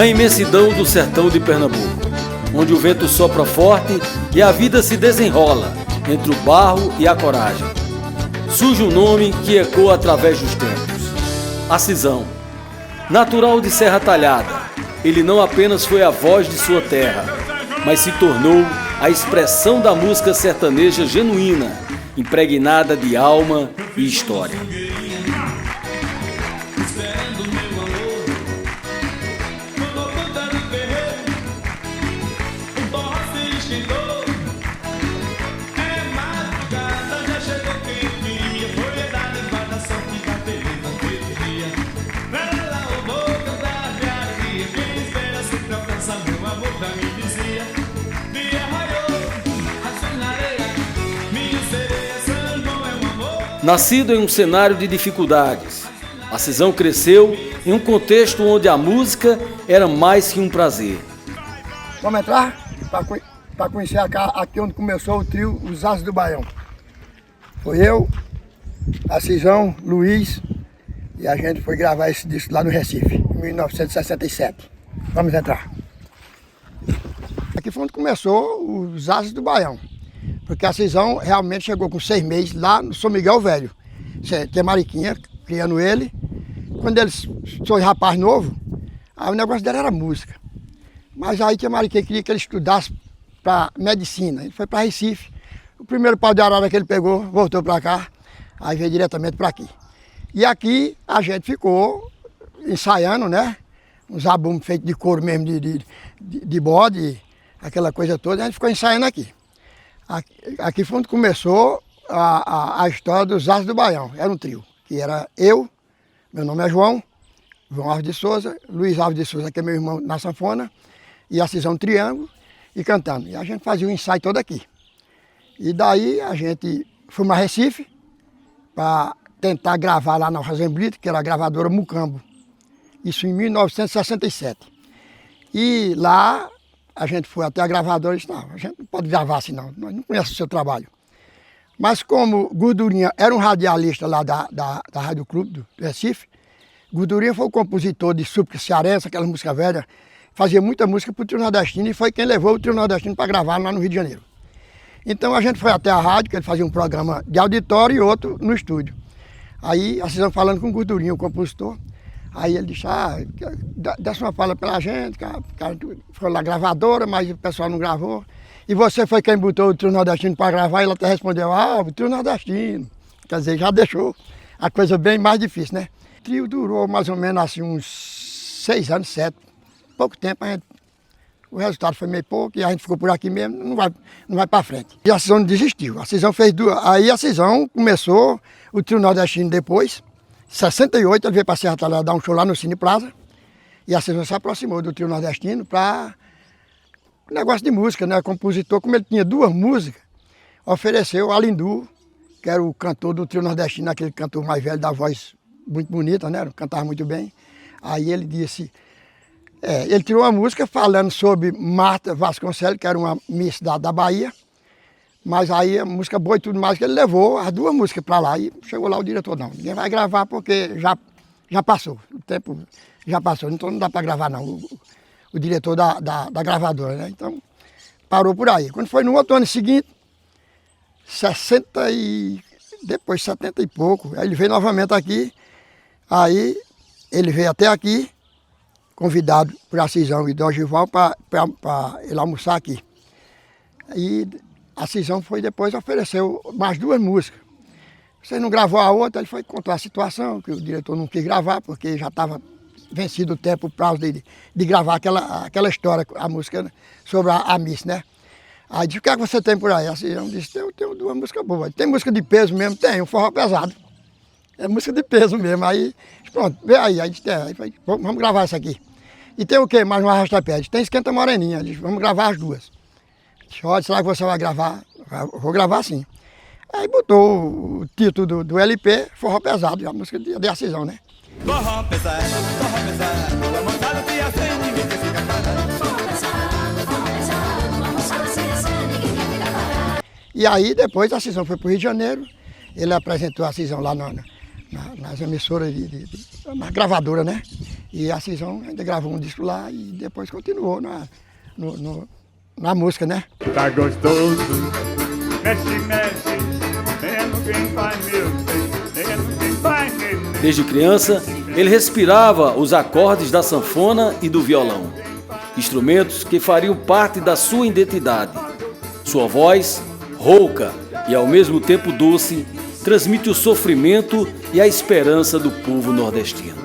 na imensidão do sertão de Pernambuco, onde o vento sopra forte e a vida se desenrola entre o barro e a coragem. Surge um nome que ecoa através dos tempos: Acisão. Natural de Serra Talhada, ele não apenas foi a voz de sua terra, mas se tornou a expressão da música sertaneja genuína, impregnada de alma e história. Nascido em um cenário de dificuldades, Acisão cresceu em um contexto onde a música era mais que um prazer. Vamos entrar para conhecer aqui onde começou o trio Os Ases do Baião. Foi eu, Acisão, Luiz, e a gente foi gravar esse disco lá no Recife, em 1967. Vamos entrar. Aqui foi onde começou Os Ases do Baião. Porque a Acisão realmente chegou com 6 meses lá no São Miguel Velho. Tem Mariquinha criando ele. Quando ele foi rapaz novo, aí o negócio dele era música. Mas aí Tia Mariquinha queria que ele estudasse para medicina. Ele foi para Recife. O primeiro pau de arara que ele pegou, voltou para cá, aí veio diretamente para aqui. E aqui a gente ficou ensaiando, né? Uns abumes feitos de couro mesmo, de bode, aquela coisa toda, a gente ficou ensaiando aqui. Aqui foi onde começou a história dos Ases do Baião. Era um trio, que era eu, meu nome é João Alves de Souza, Luiz Alves de Souza, que é meu irmão na sanfona, e Acisão Triângulo, e cantando. E a gente fazia o ensaio todo aqui. E daí a gente foi para Recife, para tentar gravar lá na Rosenblit, que era a gravadora Mucambo. Isso em 1967. E lá a gente foi até a gravadora e disse: não, a gente não pode gravar assim não, nós não conhecemos o seu trabalho. Mas como Gordurinha era um radialista lá da Rádio Clube do Recife, Gordurinha foi o compositor de súplica cearense, aquela música velha, fazia muita música para o Trio Nordestino e foi quem levou o Trio Nordestino para gravar lá no Rio de Janeiro. Então a gente foi até a rádio, que ele fazia um programa de auditório e outro no estúdio. Aí a Acisão falando com o Gordurinha, o compositor. Aí ele disse: desse uma fala pela gente, que foi lá gravadora, mas o pessoal não gravou. E você foi quem botou o Trio Nordestino para gravar, e ela até respondeu: o Trio Nordestino. Quer dizer, já deixou a coisa bem mais difícil, né? O trio durou mais ou menos assim uns 6 anos, 7. Pouco tempo, o resultado foi meio pouco, e a gente ficou por aqui mesmo, não vai para frente. E a Acisão desistiu. A Acisão fez aí a Acisão começou o Trio Nordestino depois. Em 68 ele veio para Serra Talhada dar um show lá no Cine Plaza. E a Acisão se aproximou do Trio Nordestino para negócio de música, né? Compositor, como ele tinha 2 músicas, ofereceu a Lindu, que era o cantor do Trio Nordestino, aquele cantor mais velho da voz muito bonita, né? Cantava muito bem. Aí ele disse, ele tirou uma música falando sobre Marta Vasconcelos, que era uma miss da Bahia. Mas aí a música boa e tudo mais, que ele levou as 2 músicas para lá. E chegou lá o diretor: não, ninguém vai gravar porque já passou, o tempo já passou, então não dá para gravar não. O diretor da gravadora, né? Então parou por aí. Quando foi no outro ano seguinte, depois 70 e pouco, aí ele veio novamente aqui. Aí ele veio até aqui, convidado por Acisão e Dorival para ele almoçar aqui. Aí a Acisão foi depois, ofereceu mais 2 músicas. Você não gravou a outra? Ele foi contar a situação, que o diretor não quis gravar, porque já estava vencido o tempo, o prazo de gravar aquela história, a música sobre a Miss, né? Aí disse: o que é que você tem por aí? A Acisão disse: eu tenho 2 músicas boas. Tem música de peso mesmo? Tem, um forró pesado. É música de peso mesmo. Aí, pronto, vê aí. Aí disse: vamos gravar essa aqui. E tem o quê? Mais um arrasta-pé. Tem Esquenta Moreninha. Ele disse: vamos gravar as 2. Disse: olha, será que você vai gravar? Eu vou gravar sim. Aí botou o título do LP, Forró Pesado, a música de Acisão, né? Forró pesado, a moçada tem assim, ninguém quer ficar parado. Forró pesado, a moçada tem assim, ninguém quer ficar parado. E aí depois a Acisão foi para o Rio de Janeiro, ele apresentou a Acisão lá nas emissoras, na gravadora, né? E a Cisão ainda gravou um disco lá e depois continuou na música, né? Tá gostoso, mexe, mexe, mesmo quem faz meu bem, mesmo quem faz meu bem. Desde criança, ele respirava os acordes da sanfona e do violão, instrumentos que fariam parte da sua identidade. Sua voz, rouca e ao mesmo tempo doce, transmite o sofrimento e a esperança do povo nordestino.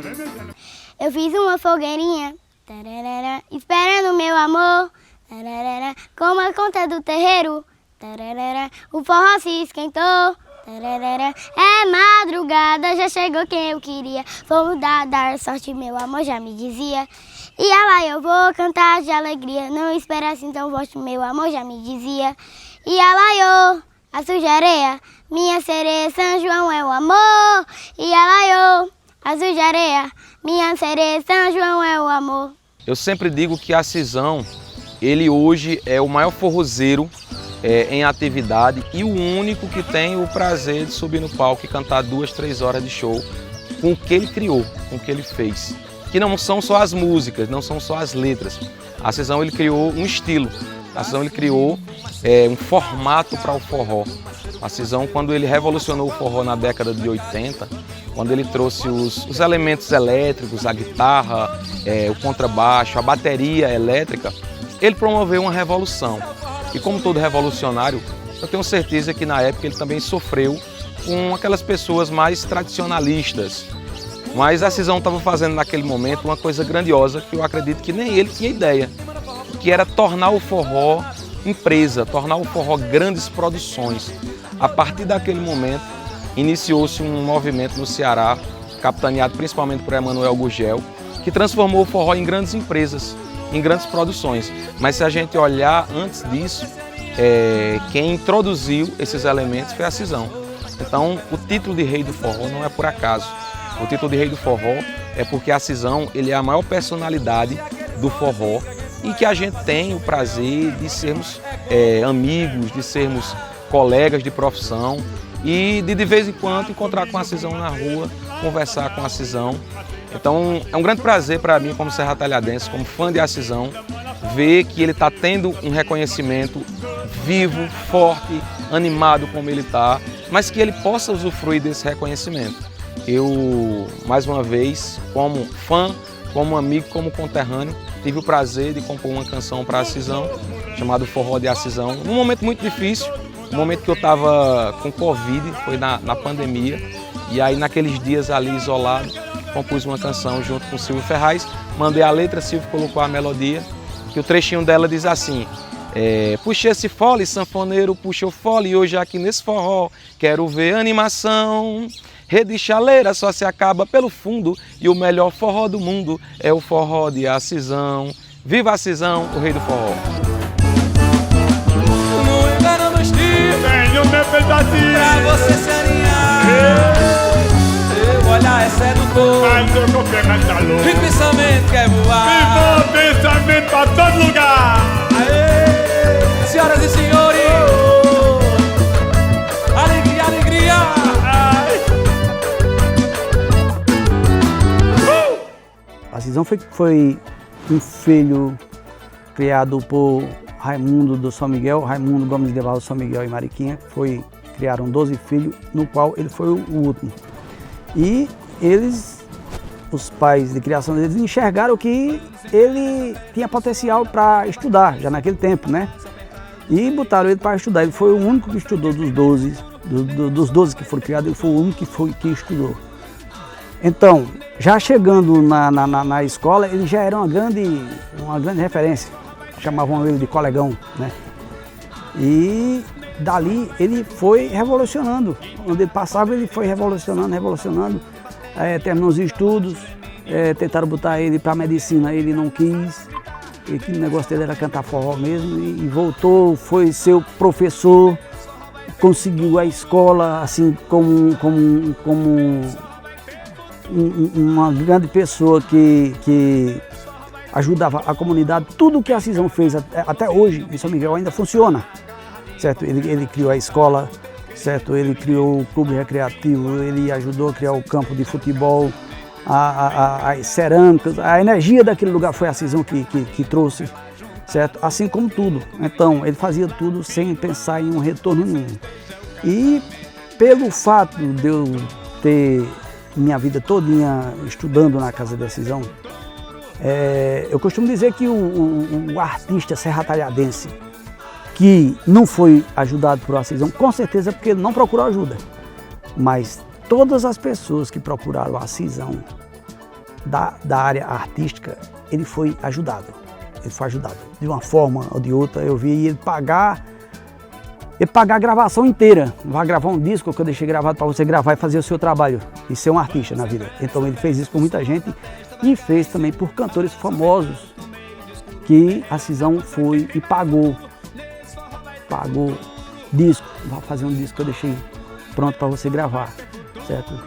Eu fiz uma fogueirinha, tararara, esperando meu amor, tararara, como a conta do terreiro, tararara, o forró se esquentou, tararara, é madrugada, já chegou quem eu queria, vou dar sorte, meu amor já me dizia. E lá eu vou cantar de alegria, não espera assim tão forte, meu amor já me dizia. E lá eu, a suja areia, minha sereia, São João é o amor. E lá eu, a suja areia, minha sereia, São João é o amor. Eu sempre digo que a Cisão, ele hoje é o maior forrozeiro em atividade e o único que tem o prazer de subir no palco e cantar 2, 3 horas de show com o que ele criou, com o que ele fez. Que não são só as músicas, não são só as letras. A Cisão, ele criou um estilo, a Cisão, ele criou um formato para o forró. A Cisão, quando ele revolucionou o forró na década de 80, quando ele trouxe os elementos elétricos, a guitarra, o contrabaixo, a bateria elétrica, ele promoveu uma revolução. E como todo revolucionário, eu tenho certeza que na época ele também sofreu com aquelas pessoas mais tradicionalistas. Mas a Cisão estava fazendo naquele momento uma coisa grandiosa que eu acredito que nem ele tinha ideia, que era tornar o forró empresa, tornar o forró grandes produções. A partir daquele momento, iniciou-se um movimento no Ceará, capitaneado principalmente por Emanuel Gurgel, que transformou o forró em grandes empresas, em grandes produções. Mas se a gente olhar antes disso, quem introduziu esses elementos foi a Cisão. Então, o título de Rei do Forró não é por acaso. O título de Rei do Forró é porque a Cisão, ele é a maior personalidade do forró e que a gente tem o prazer de sermos amigos, de sermos colegas de profissão e de vez em quando encontrar com a Cisão na rua, conversar com a Cisão. Então é um grande prazer para mim como serratalhadense, como fã de a Cisão, ver que ele está tendo um reconhecimento vivo, forte, animado como ele está, mas que ele possa usufruir desse reconhecimento. Eu, mais uma vez, como fã, como amigo, como conterrâneo, tive o prazer de compor uma canção para a Cisão, chamada Forró de a Cisão, num momento muito difícil, um momento que eu estava com Covid, foi na pandemia, e aí naqueles dias ali isolado, compus uma canção junto com o Silvio Ferraz, mandei a letra, Silvio colocou a melodia, que o trechinho dela diz assim: puxa esse fole, sanfoneiro, puxa o fole, hoje aqui nesse forró, quero ver animação. Rede chaleira só se acaba pelo fundo e o melhor forró do mundo é o forró de a Cisão. Viva a Cisão, o rei do forró. No engano no estilo, Tenho meu pedacinho, pra você se alinhar. Seu olhar é sedutor, mas eu confio mais tá louco. e pensamento quer voar. E bom pensamento pra todo lugar. Aê, senhoras e senhores, alegria, alegria. A Cisão foi um filho criado por Raimundo do São Miguel, Raimundo Gomes de Val, São Miguel e Mariquinha. Criaram 12 filhos, no qual ele foi o último. E eles, os pais de criação deles, enxergaram que ele tinha potencial para estudar, já naquele tempo, né? E botaram ele para estudar. Ele foi o único que estudou dos 12, dos 12 que foram criados, ele foi o único que estudou. Então, já chegando na escola, ele já era uma grande referência. Chamavam ele de colegão, né? E dali ele foi revolucionando. Onde ele passava, ele foi revolucionando. Terminou os estudos, tentaram botar ele para medicina, ele não quis. E que o negócio dele era cantar forró mesmo. E voltou, foi seu professor, conseguiu a escola, assim, como uma grande pessoa que ajudava a comunidade. Tudo que a Cisão fez até hoje em São Miguel ainda funciona, certo? Ele criou a escola, certo? Ele criou o clube recreativo, ele ajudou a criar o campo de futebol, as cerâmicas, a energia daquele lugar foi a Cisão que trouxe, certo? Assim como tudo. Então, ele fazia tudo sem pensar em um retorno nenhum. E pelo fato de eu ter minha vida todinha estudando na Casa da Cisão, eu costumo dizer que o artista serratalhadense que não foi ajudado por Cisão, com certeza porque ele não procurou ajuda. Mas todas as pessoas que procuraram a Cisão da área artística, ele foi ajudado. Ele foi ajudado. De uma forma ou de outra, eu vi ele pagar a gravação inteira. Vai gravar um disco que eu deixei gravado para você gravar e fazer o seu trabalho e ser um artista na vida. Então ele fez isso por muita gente e fez também por cantores famosos que a Cisão foi e pagou disco. Vai fazer um disco que eu deixei pronto para você gravar, certo?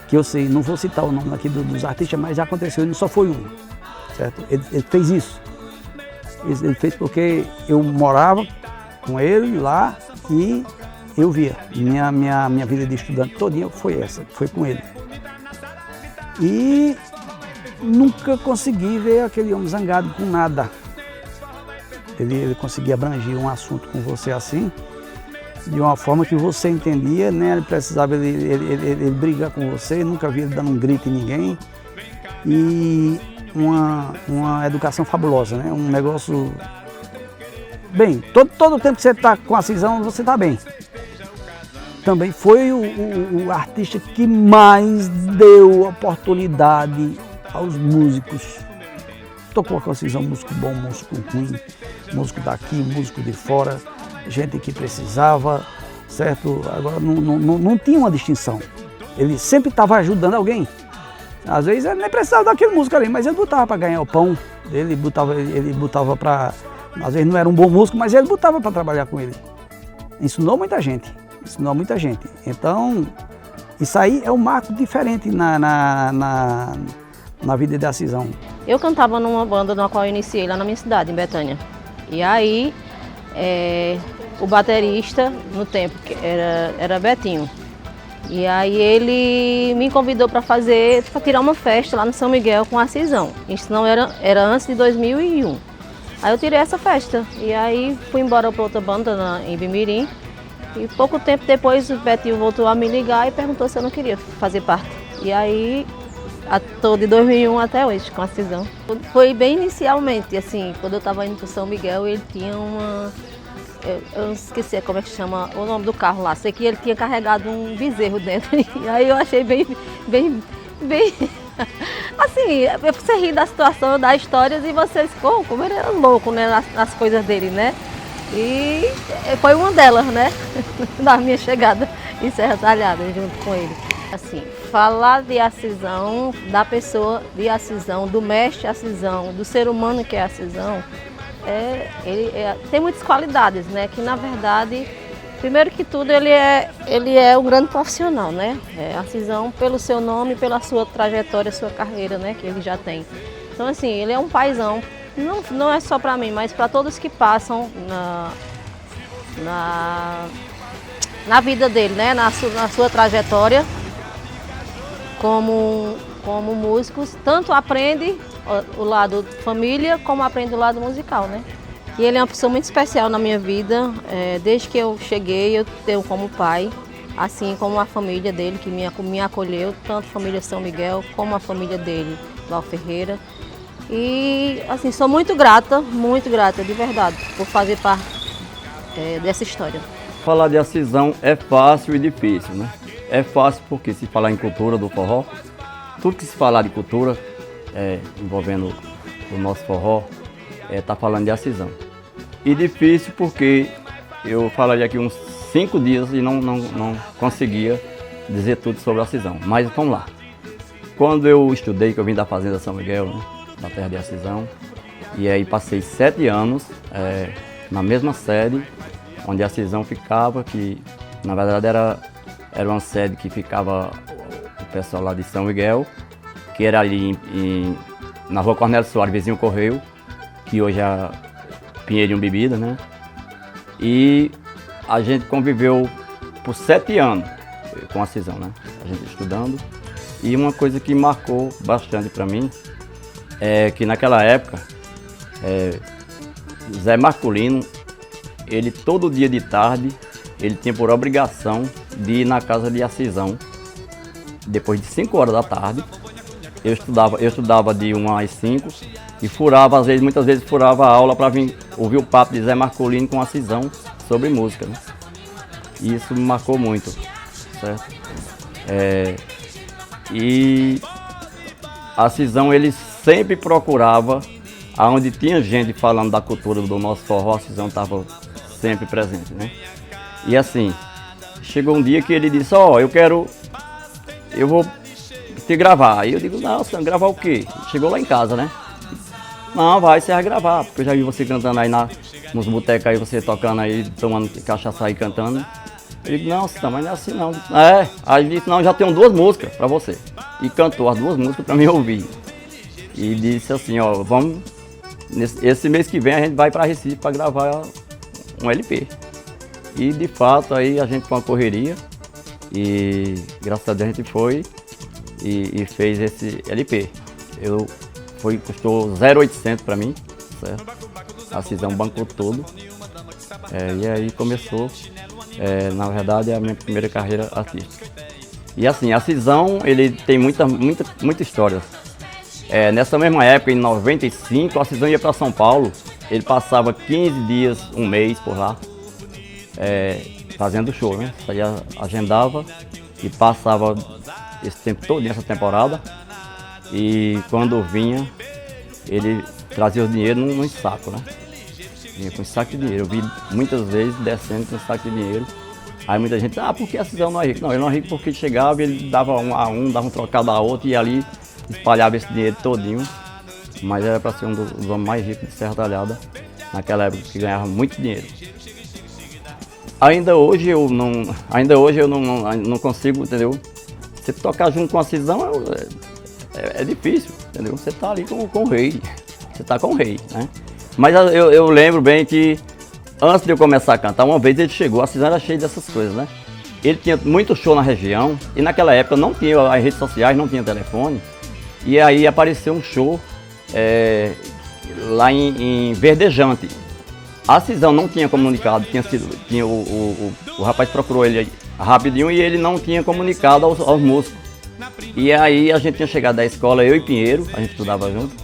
Que eu sei, não vou citar o nome aqui dos artistas, mas já aconteceu, ele só foi um, certo? Ele fez isso. Ele fez porque eu morava com ele lá e eu via. Minha vida de estudante todinha foi essa, foi com ele. E nunca consegui ver aquele homem zangado com nada. Ele conseguia abranger um assunto com você assim, de uma forma que você entendia, né? Ele precisava ele brigar com você, nunca vi ele dando um grito em ninguém. E uma educação fabulosa, né? Um negócio... Bem, todo o tempo que você está com a Cisão, você está bem. Também foi o artista que mais deu oportunidade aos músicos. Tocou com a Cisão músico bom, músico ruim, músico daqui, músico de fora, gente que precisava, certo? Agora não tinha uma distinção. Ele sempre estava ajudando alguém. Às vezes ele nem precisava daquele músico ali, mas ele botava para ganhar o pão. Ele botava para... Às vezes não era um bom músico, mas ele botava para trabalhar com ele. Ensinou muita gente. Então, isso aí é um marco diferente na vida da Cisão. Eu cantava numa banda na qual eu iniciei lá na minha cidade, em Betânia. E aí, o baterista, no tempo, era Betinho. E aí ele me convidou para tirar uma festa lá no São Miguel com a Cisão. Isso não era antes de 2001. Aí eu tirei essa festa. E aí fui embora para outra banda em Bimirim. E pouco tempo depois o Betinho voltou a me ligar e perguntou se eu não queria fazer parte. E aí, estou de 2001 até hoje com a Cisão. Foi bem inicialmente, assim, quando eu estava indo para São Miguel, ele tinha uma... Eu esqueci como é que chama o nome do carro lá. Sei que ele tinha carregado um bezerro dentro. E aí eu achei bem assim, você ri da situação, das histórias e vocês, como ele era louco, né, nas coisas dele, né? E foi uma delas, né, da minha chegada em Serra Talhada, junto com ele. Assim, falar de Cisão, da pessoa de Cisão, do mestre Cisão, do ser humano que é Cisão, tem muitas qualidades, né, que na verdade, primeiro que tudo, ele é um grande profissional, né, Cisão pelo seu nome, pela sua trajetória, sua carreira, né, que ele já tem. Então, assim, ele é um paizão. Não é só para mim, mas para todos que passam na vida dele, né? na sua trajetória como músicos. Tanto aprende o lado família, como aprende o lado musical, né? E ele é uma pessoa muito especial na minha vida. Desde que eu cheguei, eu tenho como pai, assim como a família dele, que me acolheu, tanto a família São Miguel, como a família dele, Val Ferreira. E, assim, sou muito grata, de verdade, por fazer parte dessa história. Falar de Cisão é fácil e difícil, né? É fácil porque se falar em cultura do forró, tudo que se falar de cultura, envolvendo o nosso forró, tá falando de Cisão. E difícil porque eu falaria aqui uns 5 dias e não conseguia dizer tudo sobre Cisão. Mas vamos lá. Quando eu estudei, que eu vim da Fazenda São Miguel, né? Da terra de Cisão, e aí passei 7 anos na mesma sede onde a Cisão ficava, que na verdade era uma sede que ficava o pessoal lá de São Miguel, que era ali na rua Cornélio Soares, vizinho Correio, que hoje é Pinheirinho Bebida, né? E a gente conviveu por 7 anos com a Cisão, né? A gente estudando. E uma coisa que marcou bastante para mim é que naquela época, Zé Marculino, ele todo dia de tarde, ele tinha por obrigação de ir na casa de Assisão. Depois de 5 horas da tarde, eu estudava de 1 às 5 e furava, muitas vezes furava a aula para vir ouvir o papo de Zé Marculino com Assisão sobre música, né? E isso me marcou muito, certo? E Assisão, ele sempre procurava, aonde tinha gente falando da cultura do nosso forró, Assisão estava sempre presente, né? E assim, chegou um dia que ele disse, eu vou te gravar. Aí eu digo, não, você vai gravar o quê? Chegou lá em casa, né? Não, você vai gravar, porque eu já vi você cantando aí nos botecos aí, você tocando aí, tomando cachaça aí, cantando. Eu digo, não, mas não é assim não. Aí ele disse, não, já tenho 2 músicas pra você. E cantou as 2 músicas pra mim ouvir. E disse assim, ó, vamos, esse mês que vem a gente vai pra Recife pra gravar um LP. E de fato aí a gente foi uma correria e graças a Deus a gente foi e fez esse LP. Custou 0,800 para mim, certo? A Assisão bancou todo. E aí começou, na verdade, a minha primeira carreira artística. E assim, a Assisão, ele tem muita história. Nessa mesma época, em 95, a Assisão ia para São Paulo. Ele passava 15 dias, um mês por lá, fazendo show, né? Saía, agendava e passava esse tempo todo nessa temporada. E quando vinha, ele trazia o dinheiro num saco, né? Vinha com um saco de dinheiro. Eu vi muitas vezes descendo com um saco de dinheiro. Aí muita gente, por que a Assisão não é rico? Não, ele não é rico porque ele chegava, ele dava dava um trocado a outro e ali espalhava esse dinheiro todinho. Mas era para ser um dos homens mais ricos de Serra Talhada, naquela época, que ganhava muito dinheiro. Ainda hoje eu não consigo, entendeu? Você tocar junto com a Assisão é difícil, entendeu? Você tá ali com o rei, você tá com o rei, né? Mas eu lembro bem que antes de eu começar a cantar, uma vez ele chegou, a Assisão era cheia dessas coisas, né? Ele tinha muito show na região e naquela época não tinha as redes sociais, não tinha telefone. E aí apareceu um show lá em Verdejante. A Assisão não tinha comunicado, o rapaz procurou ele rapidinho e ele não tinha comunicado aos músicos. E aí a gente tinha chegado da escola, eu e Pinheiro, a gente estudava junto.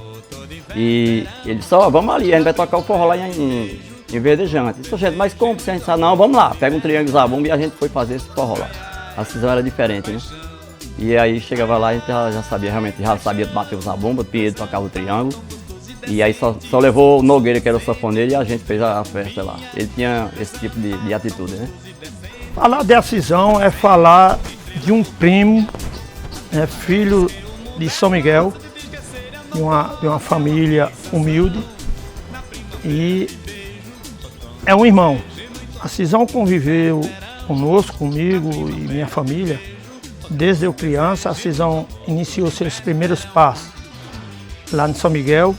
E ele disse, vamos ali, a gente vai tocar o forró lá em Verdejante. Eu disse, gente, mas como? A gente sabe, não, vamos lá, pega um triângulo zabumba e a gente foi fazer esse forró lá. A Assisão era diferente, né? E aí chegava lá, a gente já sabia bater o zabumba, Pinheiro tocava o triângulo. E aí só levou o Nogueira, que era o sanfoneiro, e a gente fez a festa lá. Ele tinha esse tipo de atitude, né? Falar de Assisão é falar de um primo, filho de São Miguel, de uma família humilde, e é um irmão. Assisão conviveu conosco, comigo e minha família, desde eu criança. Assisão iniciou seus primeiros passos lá em São Miguel.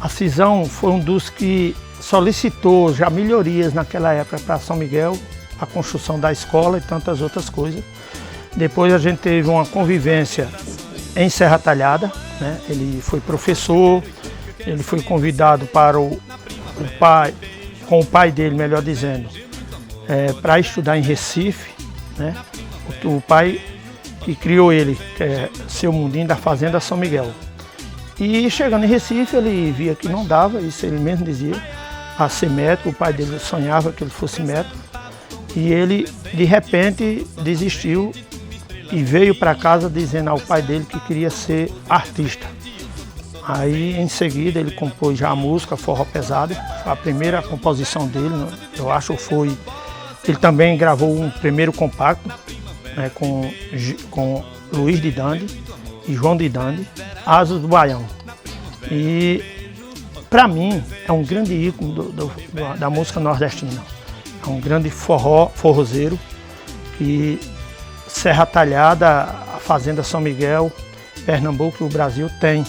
Assisão foi um dos que solicitou já melhorias naquela época para São Miguel, a construção da escola e tantas outras coisas. Depois a gente teve uma convivência em Serra Talhada, né? Ele foi professor, ele foi convidado para com o pai dele, melhor dizendo, para estudar em Recife, né? O pai que criou ele, que é Seu Mundinho, da Fazenda São Miguel. E chegando em Recife, ele via que não dava, isso ele mesmo dizia, a ser médico. O pai dele sonhava que ele fosse médico. E ele, de repente, desistiu e veio para casa dizendo ao pai dele que queria ser artista. Aí, em seguida, ele compôs já a música Forró Pesado, a primeira composição dele, eu acho que foi... Ele também gravou um primeiro compacto, né, com Luiz de Dande e João de Dande, Asas do Baião. E, para mim, é um grande ícone da música nordestina. É um grande forrozeiro, que Serra Talhada, a Fazenda São Miguel, Pernambuco e o Brasil tem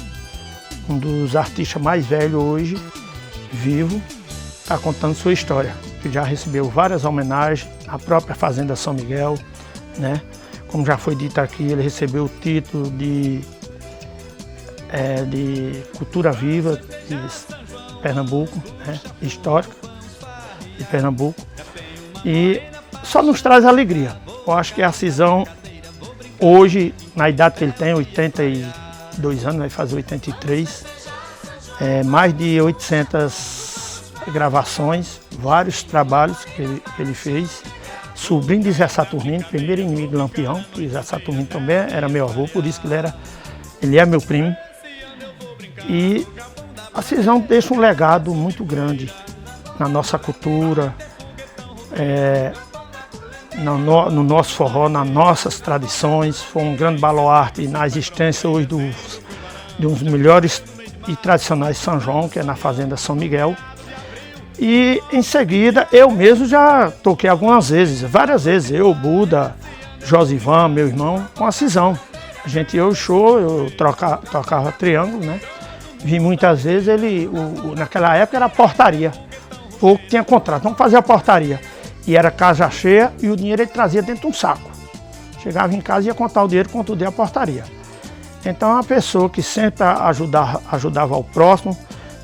um dos artistas mais velhos hoje, vivo, está contando sua história. Que já recebeu várias homenagens, a própria Fazenda São Miguel, né? como já foi dito aqui, ele recebeu o título de Cultura Viva de Pernambuco, né? Histórica de Pernambuco. E só nos traz alegria. Eu acho que a Ascisão, hoje, na idade que ele tem, 82 anos, vai fazer 83, mais de 800 gravações, vários trabalhos que ele fez. Sobrinho de Zé Saturnino, primeiro inimigo de Lampião, que Zé Saturnino também era meu avô, por isso que ele é meu primo. E a Ascisão deixa um legado muito grande na nossa cultura, no nosso forró, nas nossas tradições. Foi um grande baluarte na existência hoje de uns melhores e tradicionais São João, que é na Fazenda São Miguel. E em seguida, eu mesmo já toquei algumas vezes, várias vezes, eu, Buda, Josivan, meu irmão, com a Ascisão. A gente ia ao show, eu tocava triângulo, né? Vi muitas vezes naquela época era portaria, pouco tinha contrato, vamos fazer a portaria. E era casa cheia e o dinheiro ele trazia dentro de um saco. Chegava em casa e ia contar o dinheiro quanto deu a portaria. Então, uma pessoa que sempre ajudava ao próximo,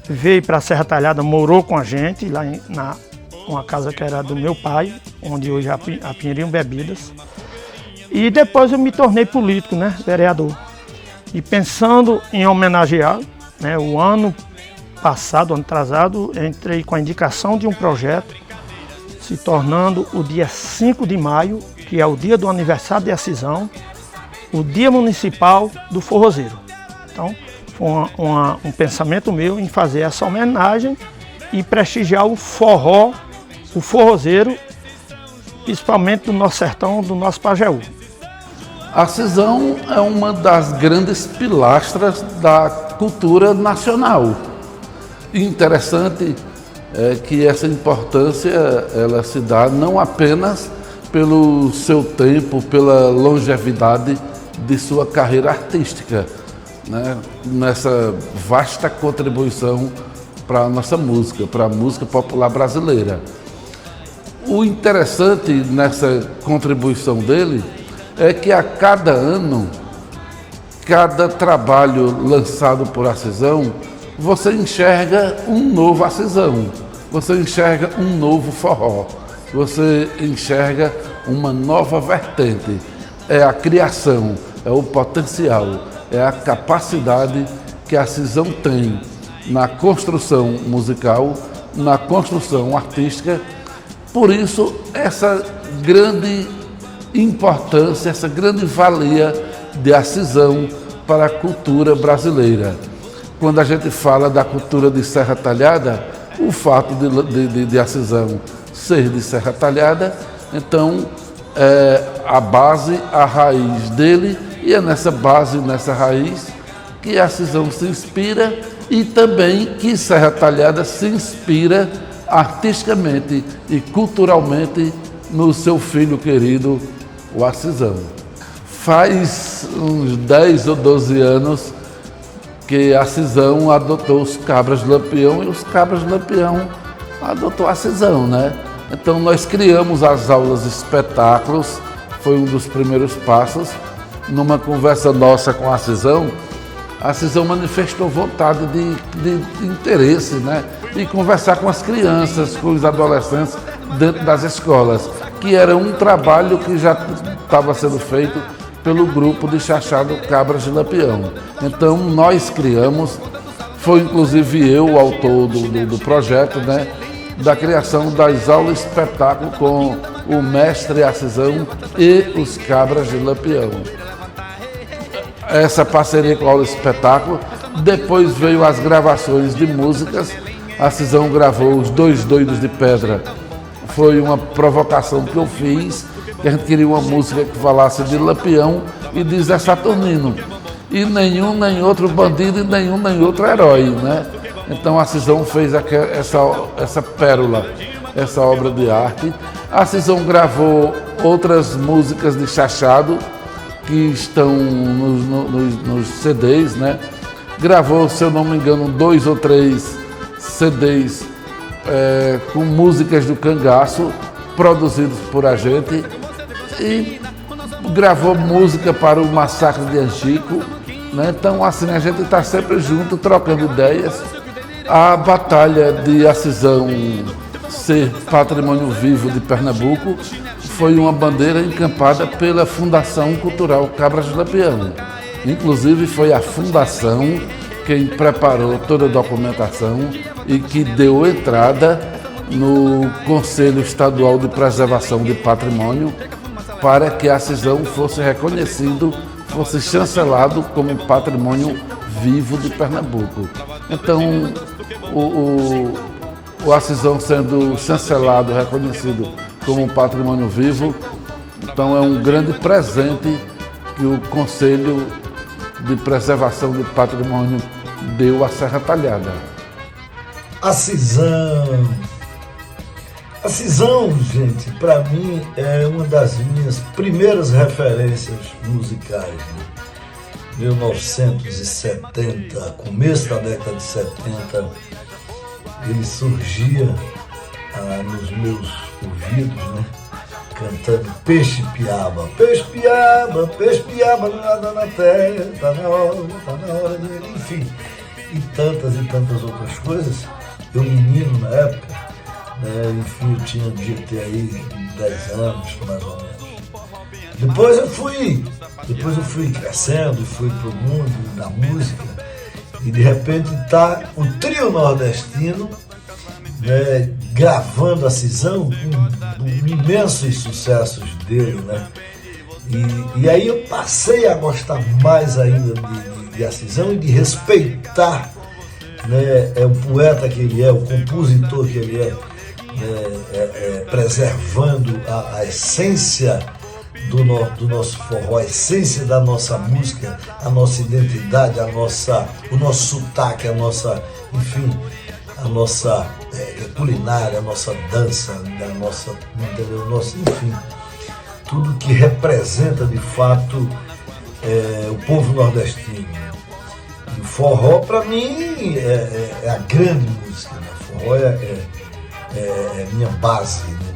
veio para a Serra Talhada, morou com a gente, lá uma casa que era do meu pai, onde hoje é a Pinheirinho Bebidas. E depois eu me tornei político, né, vereador. E pensando em homenagear, né, o ano passado, ano atrasado, entrei com a indicação de um projeto, se tornando o dia 5 de maio, que é o dia do aniversário de Ascisão, o Dia Municipal do Forrozeiro. Então, foi um pensamento meu em fazer essa homenagem e prestigiar o forró, o forrozeiro, principalmente do nosso sertão, do nosso Pajeú. A Ascisão é uma das grandes pilastras da cultura nacional. E interessante é que essa importância ela se dá não apenas pelo seu tempo, pela longevidade de sua carreira artística, né, nessa vasta contribuição para a nossa música, para a música popular brasileira. O interessante nessa contribuição dele é que a cada ano, cada trabalho lançado por Ascisão, você enxerga um novo Ascisão, você enxerga um novo forró, você enxerga uma nova vertente. É a criação, é o potencial, é a capacidade que a Ascisão tem na construção musical, na construção artística. Por isso, essa grande importância, essa grande valia de Ascisão para a cultura brasileira. Quando a gente fala da cultura de Serra Talhada, o fato de Ascisão ser de Serra Talhada, então é a base, a raiz dele, e é nessa base, nessa raiz, que a Ascisão se inspira e também que Serra Talhada se inspira artisticamente e culturalmente no seu filho querido, o Ascisão. Faz uns 10 ou 12 anos que a Ascisão adotou os Cabras de Lampião e os Cabras de Lampião adotou a Ascisão, né? Então nós criamos as aulas de espetáculos, foi um dos primeiros passos. Numa conversa nossa com a Ascisão manifestou vontade de interesse, né? De conversar com as crianças, com os adolescentes dentro das escolas, que era um trabalho que já estava sendo feito pelo grupo de Chachado Cabras de Lampião. Então nós criamos, foi inclusive eu o autor do projeto, né? Da criação das aulas de espetáculo com o mestre Ascisão e os Cabras de Lampião. Essa parceria com a aula de espetáculo, depois veio as gravações de músicas. A Ascisão gravou Os Dois Doidos de Pedra. Foi uma provocação que eu fiz, que a gente queria uma música que falasse de Lampião e de Zé Saturnino. E nenhum nem outro bandido e nenhum nem outro herói, né? Então a Ascisão fez essa pérola, essa obra de arte. A Ascisão gravou outras músicas de Chachado, que estão nos CDs, né? Gravou, se eu não me engano, 2 ou 3 CDs com músicas do Cangaço, produzidos por a gente. E gravou música para o Massacre de Anchico, né? Então assim a gente está sempre junto, trocando ideias. A batalha de Acisão ser patrimônio vivo de Pernambuco foi uma bandeira encampada pela Fundação Cultural Cabras de Lampião. Inclusive foi a fundação quem preparou toda a documentação e que deu entrada no Conselho Estadual de Preservação de Patrimônio para que a Acisão fosse reconhecido, fosse chancelado como patrimônio vivo de Pernambuco. Então, o Acisão sendo chancelado, reconhecido como patrimônio vivo, então é um grande presente que o Conselho de Preservação de Patrimônio deu à Serra Talhada. Acisão. Acisão, gente, para mim é uma das minhas primeiras referências musicais. Né? 1970, começo da década de 70, ele surgia nos meus ouvidos, né? Cantando Peixe-Piaba. Peixe-Piaba, Peixe-Piaba, nada na terra, tá na hora de... Enfim, e tantas outras coisas. Eu menino na época, né? Enfim, eu devia ter aí 10 anos, mais ou menos. Depois eu fui crescendo, fui pro mundo da música, e de repente tá o trio nordestino, né, gravando Acisão com imensos sucessos dele, né? E aí eu passei a gostar mais ainda de Acisão e de respeitar, né, o poeta que ele é, o compositor que ele é, preservando a essência do nosso forró, a essência da nossa música, a nossa identidade, o nosso sotaque, a nossa culinária, a nossa dança, enfim, tudo que representa de fato o povo nordestino. E o forró, para mim, é a grande música, né? O forró é minha base, né?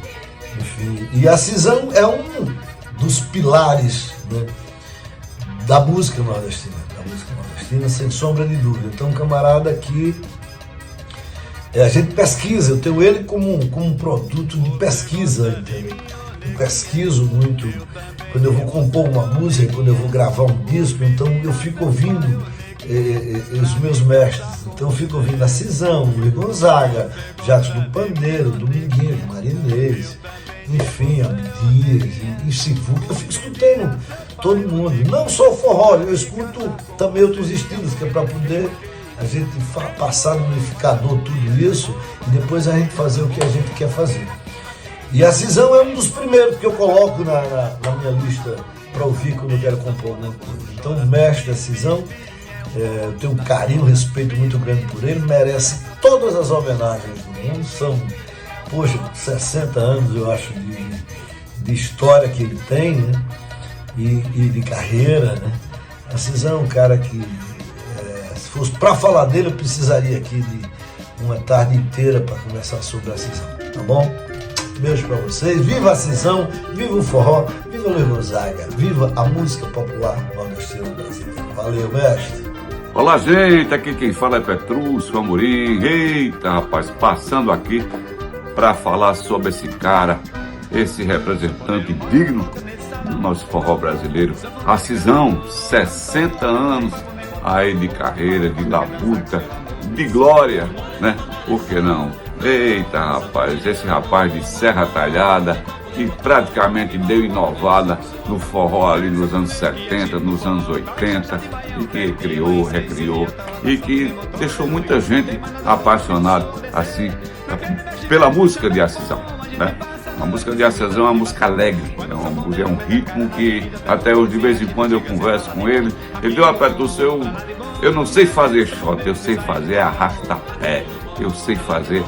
Enfim, e a Acisão é um dos pilares, né, da música nordestina, sem sombra de dúvida. Então, um camarada que a gente pesquisa, eu tenho ele como um produto de pesquisa, entendeu? Eu pesquiso muito quando eu vou compor uma música, quando eu vou gravar um disco, então eu fico ouvindo os meus mestres. Então eu fico ouvindo Acisão, Luiz Gonzaga, Jacques do Pandeiro, Dominguinhos, Marinês, enfim, Abdias e Sivuca. Eu fico escutando todo mundo. Não só o forró, eu escuto também outros estilos, que é para poder a gente passar no unificador tudo isso e depois a gente fazer o que a gente quer fazer. E a Acisão é um dos primeiros que eu coloco na minha lista para ouvir quando eu quero compor alguma coisa. Então, o mestre Acisão, eu tenho um carinho, um respeito muito grande por ele, merece todas as homenagens do mundo. São, 60 anos, eu acho, de história que ele tem, né? E de carreira, né? Acisão é um cara que, se fosse para falar dele, eu precisaria aqui de uma tarde inteira para conversar sobre a Acisão, tá bom? Beijo para vocês, viva a Acisão, viva o forró, viva o Luiz Gonzaga, viva a música popular nordestina do Brasil. Valeu, mestre! Olá, gente, aqui quem fala é Petrúcio Amorim. Eita, rapaz, passando aqui para falar sobre esse cara, esse representante digno do nosso forró brasileiro. Acisão, 60 anos aí de carreira, de labuta, de glória, né? Por que não? Eita, rapaz, esse rapaz de Serra Talhada, que praticamente deu inovada no forró ali nos anos 70, nos anos 80, e que criou, recriou, e que deixou muita gente apaixonada, assim, pela música de Acisão, né? A música de Acisão é uma música alegre, é um ritmo que até hoje de vez em quando eu converso com ele. Ele deu a Petrúcio, eu não sei fazer shot, eu sei fazer arrasta-pé, eu sei fazer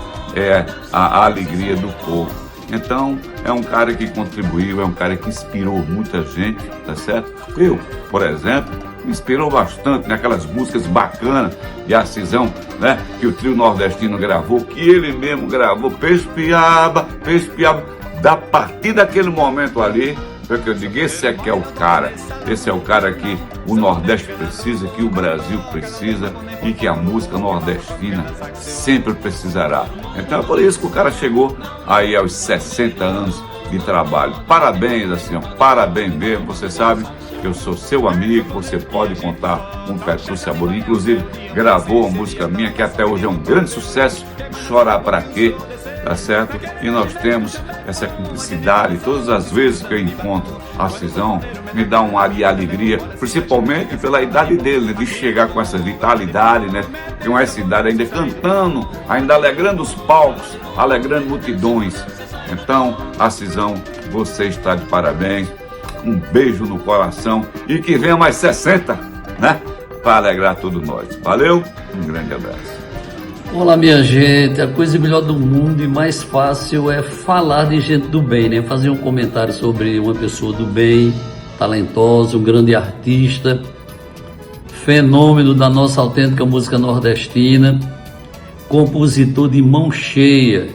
a alegria do povo. Então, é um cara que contribuiu, é um cara que inspirou muita gente, tá certo? Eu, por exemplo, me inspirou bastante naquelas músicas bacanas de Acisão, né? Que o trio nordestino gravou, que ele mesmo gravou, Peixe-Piaba. A partir daquele momento ali, Foi que eu digo, esse é que é o cara. Esse é o cara que o Nordeste precisa, que o Brasil precisa e que a música nordestina sempre precisará. Então é por isso que o cara chegou aí aos 60 anos de trabalho. Parabéns, assim, ó, parabéns mesmo. Você sabe que eu sou seu amigo, você pode contar com o Petrúcio Amorim. Inclusive, gravou uma música minha que até hoje é um grande sucesso, Chorar Pra Quê, tá certo? E nós temos essa cumplicidade. Todas as vezes que eu encontro a Cisão, me dá um ar de alegria, principalmente pela idade dele, né? De chegar com essa vitalidade, né? Com essa idade ainda cantando, ainda alegrando os palcos, alegrando multidões. Então, a Cisão, você está de parabéns. Um beijo no coração e que venha mais 60, né? Para alegrar todos nós. Valeu, um grande abraço. Olá, minha gente. A coisa melhor do mundo e mais fácil é falar de gente do bem, né? Fazer um comentário sobre uma pessoa do bem, talentosa, um grande artista, fenômeno da nossa autêntica música nordestina, compositor de mão cheia,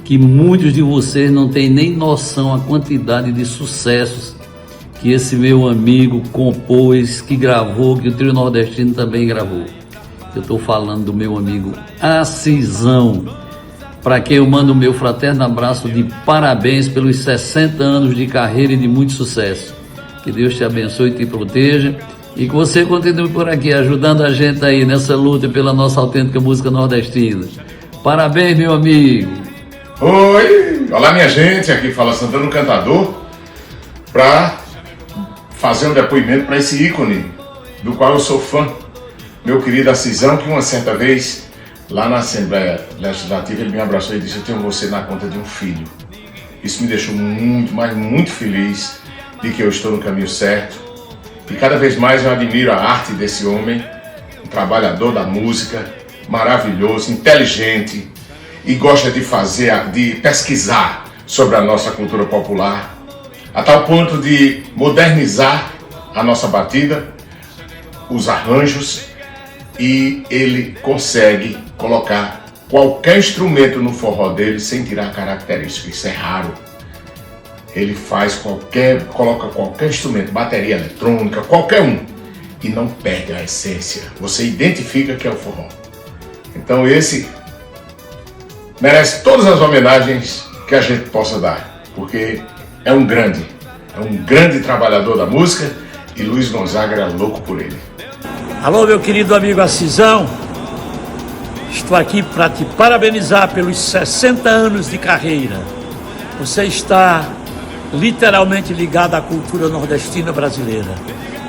que muitos de vocês não têm nem noção a quantidade de sucessos que esse meu amigo compôs, que gravou, que o Trio Nordestino também gravou. Eu estou falando do meu amigo Cisão, para quem eu mando o meu fraterno abraço de parabéns pelos 60 anos de carreira e de muito sucesso. Que Deus te abençoe e te proteja e que você continue por aqui ajudando a gente aí nessa luta pela nossa autêntica música nordestina. Parabéns, meu amigo! Oi! Olá, minha gente, aqui fala Santana Cantador, para fazer um depoimento para esse ícone, do qual eu sou fã, meu querido Cisão, que uma certa vez, lá na Assembleia Legislativa, ele me abraçou e disse: eu tenho você na conta de um filho. Isso me deixou muito, mas muito feliz de que eu estou no caminho certo. E cada vez mais eu admiro a arte desse homem, um trabalhador da música, maravilhoso, inteligente, e gosta de pesquisar sobre a nossa cultura popular, a tal ponto de modernizar a nossa batida, os arranjos, e ele consegue colocar qualquer instrumento no forró dele sem tirar característica. Isso é raro. Ele coloca qualquer instrumento, bateria eletrônica, qualquer um, e não perde a essência. Você identifica que é o forró. Então esse merece todas as homenagens que a gente possa dar, porque é um grande trabalhador da música, e Luiz Gonzaga era louco por ele. Alô, meu querido amigo Cisão, estou aqui para te parabenizar pelos 60 anos de carreira. Você está literalmente ligado à cultura nordestina brasileira.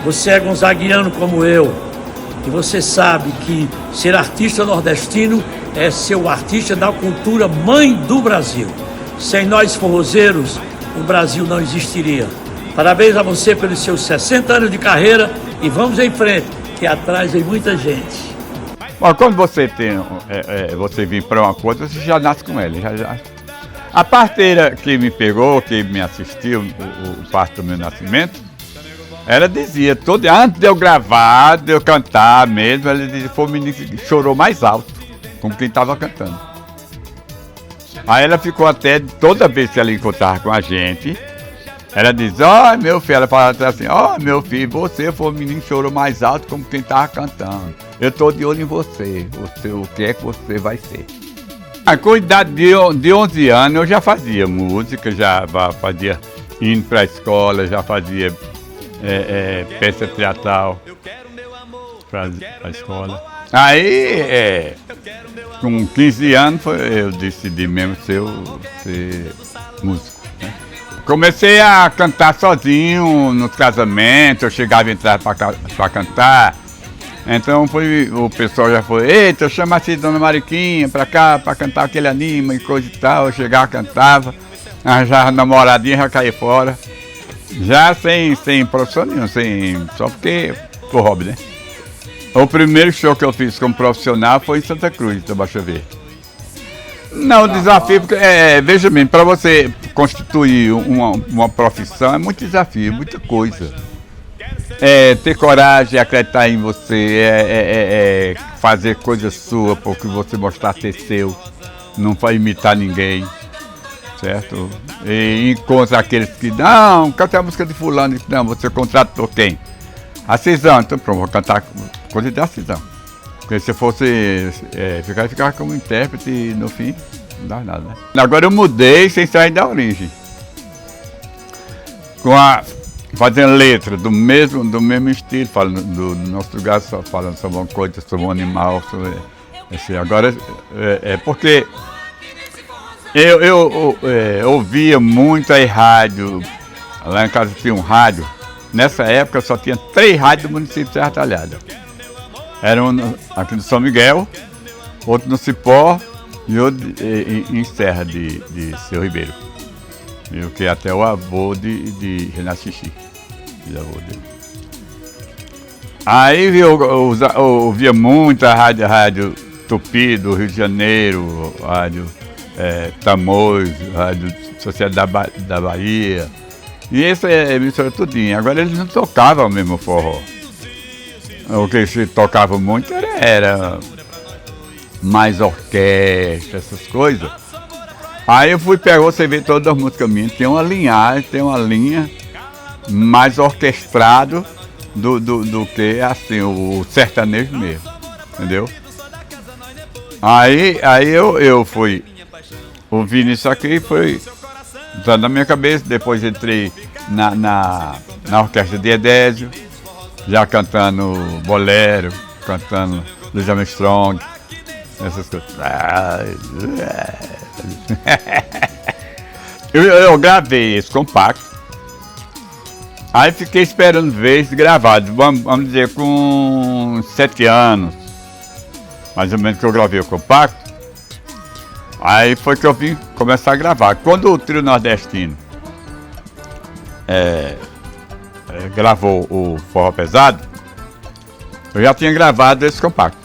Você é gonzaguiano como eu, e você sabe que ser artista nordestino é ser o artista da cultura mãe do Brasil. Sem nós forrozeiros, o Brasil não existiria. Parabéns a você pelos seus 60 anos de carreira e vamos em frente, que atrás vem muita gente. Bom, quando você você vem para uma coisa, você já nasce com ela. A parteira que me pegou, que me assistiu, o parto do meu nascimento, ela dizia, antes de eu gravar, de eu cantar mesmo, ela dizia, foi o menino que chorou mais alto, como quem estava cantando. Aí ela ficou até, toda vez que ela encontrava com a gente, ela diz, meu filho, ela fala assim, meu filho, você foi o menino que chorou mais alto, como quem estava cantando. Eu estou de olho em você, o que é que você vai ser. Com a idade de 11 anos eu já fazia música, já fazia indo para a escola, já fazia peça teatral para a escola. Aí, com 15 anos, eu decidi mesmo ser músico. Né? Comecei a cantar sozinho nos casamentos, eu chegava e entrava para cantar. Então o pessoal já foi, eita, chama a Dona Mariquinha para cá, para cantar aquele anima e coisa e tal. Eu chegava, cantava, arranjava namoradinha, já caía fora. Já sem profissão nenhuma, só porque foi hobby, né? O primeiro show que eu fiz como profissional foi em Santa Cruz, da Baixa Verde. Não, o desafio, porque, veja bem, para você constituir uma profissão é muito desafio, muita coisa. Ter coragem, acreditar em você, fazer coisa sua, porque você mostrar ser seu, não vai imitar ninguém, certo? e encontra aqueles que, não, canta a música de fulano, não, você contratou quem? A Cisão, então pronto, vou cantar coisa da Cisão. Porque se fosse ficar como intérprete e no fim, não dá nada, né? Agora eu mudei sem sair da origem. Fazendo letra do mesmo estilo, falando do nosso lugar, falando sobre uma coisa, sobre um animal, sobre, assim, agora porque eu ouvia muito aí rádio, lá em casa tinha um rádio, nessa época só tinha 3 rádios do município de Serra Talhada. Era um aqui no São Miguel, outro no Cipó e outro em Serra de Seu Ribeiro. Eu que é até o avô de Renato Xixi. Aí eu ouvia muito a rádio Tupi do Rio de Janeiro, rádio Tamoios, rádio Sociedade da Bahia. E essa emissora tudinho. Agora eles não tocavam mesmo forró. O que se tocava muito era mais orquestra, essas coisas. Aí eu fui pegar, você vê todas as músicas minhas, tem uma linha mais orquestrado do que assim, o sertanejo mesmo, entendeu? Aí eu fui ouvindo isso aqui, foi usando na minha cabeça, depois entrei na orquestra de Edésio, já cantando bolero, cantando Louis Armstrong, essas coisas. Eu gravei esse compacto, aí fiquei esperando ver gravado, vamos dizer, com 7 anos, mais ou menos que eu gravei o compacto. Aí foi que eu vim começar a gravar. Quando o Trio Nordestino gravou o Forró Pesado, eu já tinha gravado esse compacto.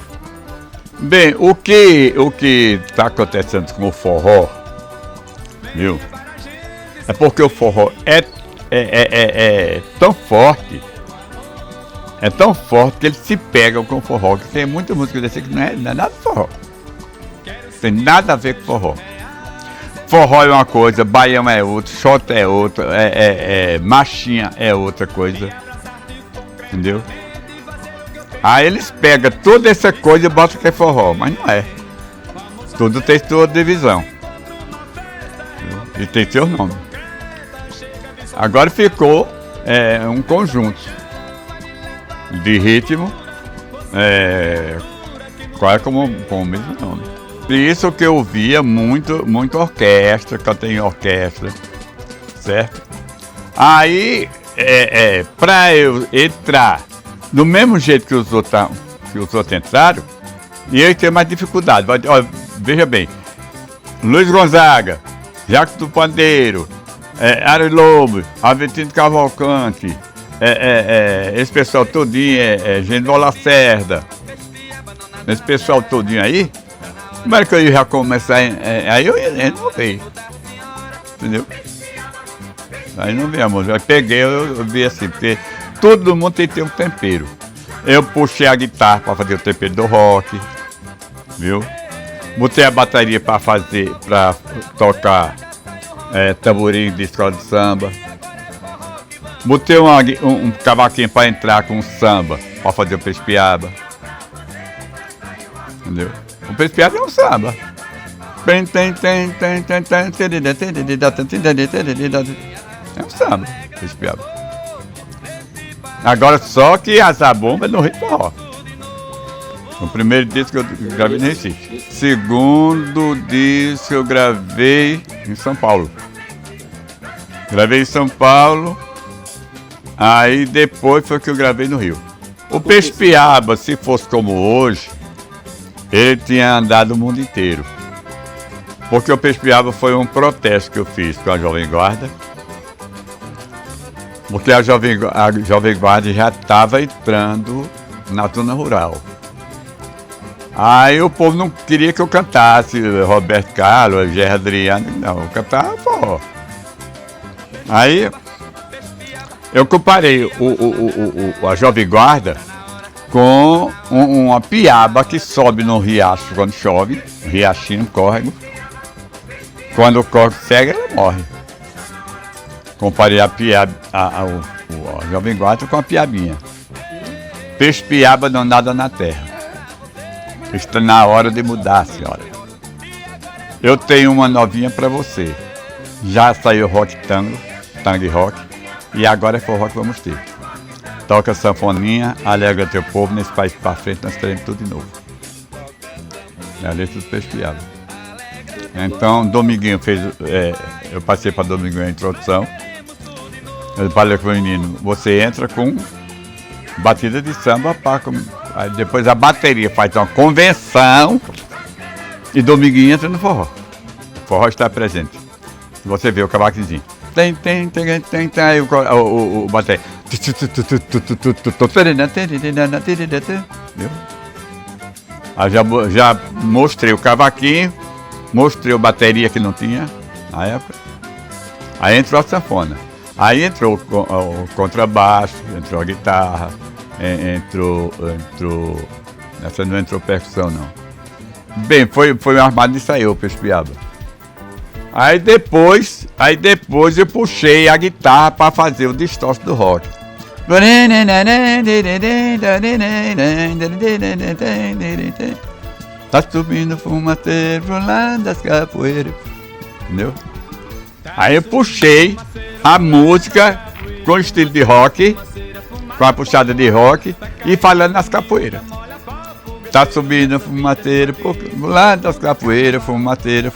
Bem, o que está acontecendo com o forró, viu? É porque o forró é tão forte que eles se pegam com o forró, que tem muita música desse que não é nada de forró. Tem nada a ver com forró. Forró é uma coisa, baião é outra, xota é outra, marchinha é outra coisa, entendeu? Aí eles pegam toda essa coisa e botam que é forró, mas não é. Tudo tem sua divisão. E tem seu nome. Agora ficou um conjunto de ritmo, quase com o mesmo nome. Por isso que eu via muito orquestra, cantei em orquestra, certo? Aí, para eu entrar do mesmo jeito que os outros entraram, e eu tenho mais dificuldade. Veja bem, Luiz Gonzaga, Jacques do Pandeiro, Ari Lobo, Avelino Cavalcante, esse pessoal todinho, Genival Lacerda, esse pessoal todinho aí, como é que eu ia começar? Aí eu não vi, entendeu? Aí não vi a música, aí peguei, eu vi assim, porque todo mundo tem que ter um tempero. Eu puxei a guitarra para fazer o tempero do rock, viu? Botei a bateria para tocar tamborim de escola de samba. Botei um cavaquinho para entrar com samba, para fazer o peixe-piaba. Entendeu? O peixe-piaba é um samba. É um samba, peixe-piaba. Agora só que a zabumba é no Rio de Forró. O primeiro disco que eu gravei no Recife. Segundo disco eu gravei em São Paulo. Gravei em São Paulo, aí depois foi que eu gravei no Rio. O Peixe-Piaba, se fosse como hoje, ele tinha andado o mundo inteiro. Porque o Peixe-Piaba foi um protesto que eu fiz com a Jovem Guarda. Porque a Jovem Guarda já estava entrando na zona rural. Aí o povo não queria que eu cantasse Roberto Carlos, Gerry Adriano, não, eu cantava forró. Aí eu comparei a Jovem Guarda com uma piaba que sobe no riacho quando chove, riachinho, córrego. Quando o córrego segue, ela morre. Comparei a Jovem Guarda com a piabinha. Peixe piaba não nada na terra. Está na hora de mudar, senhora. Eu tenho uma novinha para você. Já saiu rock tango rock, e agora é forró que vamos ter. Toca sanfoninha, alegra teu povo, nesse país para frente nós teremos tudo de novo. É a letra do Peixe Piaba. Então, Dominguinho fez, eu passei para Dominguinho a introdução. Eu falei com o menino, você entra com batida de samba, aí depois a bateria faz uma convenção e Dominguinho entra no forró. O forró está presente. Você vê o cavaquinho. Tem, aí o bateria. Viu? Aí já mostrei o cavaquinho, mostrei a bateria que não tinha na época. Aí entrou a sanfona. Aí entrou o contrabaixo, entrou a guitarra, entrou. Essa não entrou percussão, não. Bem, foi um armado disso aí, o Peixe Piaba. Aí depois eu puxei a guitarra para fazer o distorce do rock. Tá subindo fumateiro lá das capoeiras. Entendeu? Aí eu puxei a música com estilo de rock, com a puxada de rock e falando nas capoeiras. Tá subindo fumateiro, lá das capoeiras, fumateira,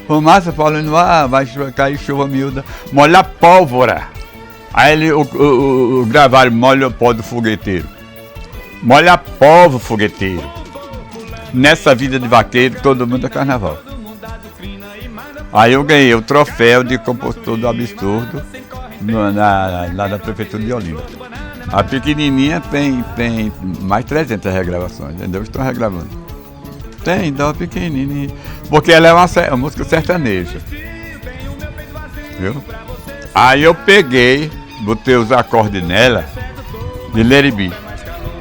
fumaça falando no ar, vai cair chuva miúda, molha a pólvora. Aí o gravaram, molha o pó do fogueteiro. Molha a pólvora, fogueteiro. Nessa vida de vaqueiro, todo mundo é carnaval. Aí eu ganhei o troféu de compositor do absurdo lá da prefeitura de Olinda. A pequenininha tem mais 300 regravações, entendeu? Estão regravando. Tem dó pequenininha, porque ela é uma música sertaneja. Viu? Aí eu peguei, botei os acordes nela de Let It Be.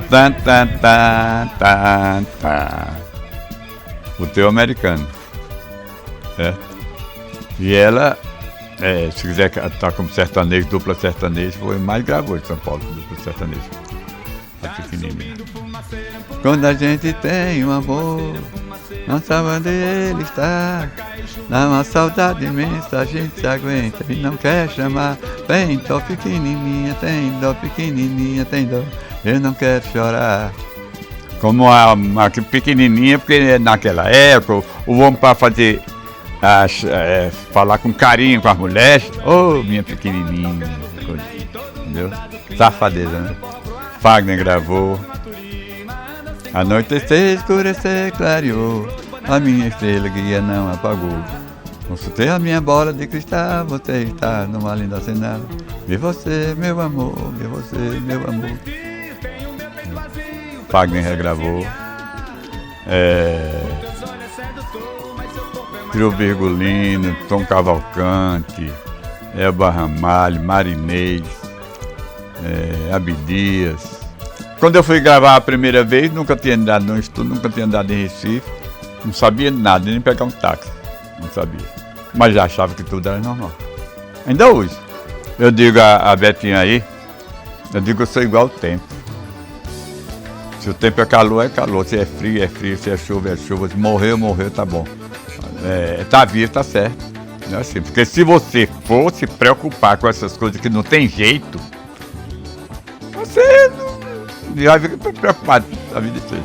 Tan, tan, tan, tan, tan. Botei o americano. Certo? E ela, se quiser estar como sertanejo, dupla sertanejo, foi mais gravou de São Paulo, dupla sertanejo. A pequenininha. Quando a gente tem um amor, não sabe onde ele está. Dá uma saudade imensa, a gente se aguenta e não quer chamar. Tem dó pequenininha, tem dó pequenininha, tem dó. Eu não quero chorar. Como uma pequenininha, porque naquela época o homem para fazer falar com carinho com as mulheres, minha pequenininha, entendeu? Safadeza, né? Fagner gravou. Anoitecer, escurecer, clareou, a minha estrela guia não apagou. Consultei a minha bola de cristal, você está numa linda cena. Vi você, meu amor, vi você, meu amor. Fagner regravou. Trio Virgulino, Tom Cavalcante, Elba Ramalho, Marinês, Abdias. Quando eu fui gravar a primeira vez, nunca tinha andado no estúdio, nunca tinha andado em Recife, não sabia nada, nem pegar um táxi, não sabia. Mas já achava que tudo era normal. Ainda hoje, eu digo a Betinha aí, eu digo que eu sou igual ao tempo. Se o tempo é calor, se é frio, se é chuva, se morreu, tá bom. Tá vivo, tá certo. Não é assim, porque se você for se preocupar com essas coisas que não tem jeito, você não vai ficar preocupado a vida inteira.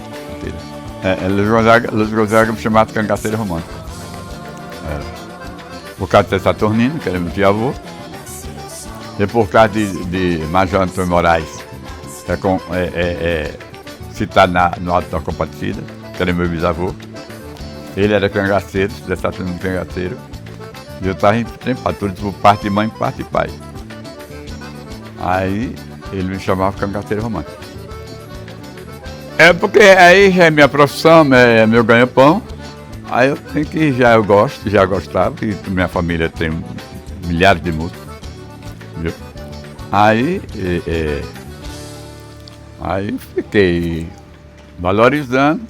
Luiz Gonzaga me chamava de cangaceiro romântico. Por causa de Saturnino, que era meu tio-avô, e por causa de Major Antônio Moraes, citado no Alto da Compadecida, que era meu bisavô. Ele era cangaceiro, Zé Saturnino cangaceiro, e eu estava emprempado, tudo por parte de mãe e parte de pai. Aí ele me chamava cangaceiro romântico. Porque aí já é minha profissão, é meu ganha-pão. Aí eu tenho que, já gostava, e minha família tem milhares de músicos. Viu? Aí fiquei valorizando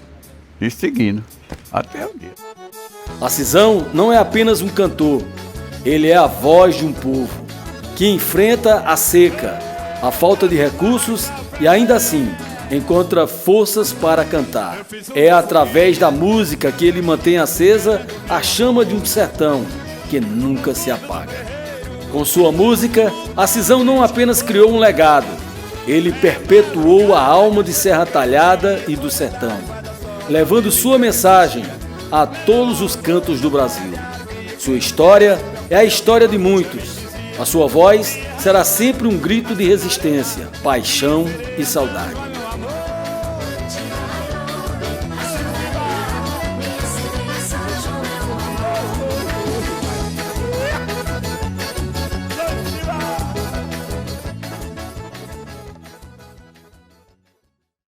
e seguindo até o dia. A Cisão não é apenas um cantor, ele é a voz de um povo. que enfrenta a seca, a falta de recursos e ainda assim encontra forças para cantar. É através da música que ele mantém acesa a chama de um sertão que nunca se apaga. Com sua música, a Cisão não apenas criou um legado, ele perpetuou a alma de Serra Talhada e do sertão, levando sua mensagem a todos os cantos do Brasil. Sua história é a história de muitos. A sua voz será sempre um grito de resistência, paixão e saudade.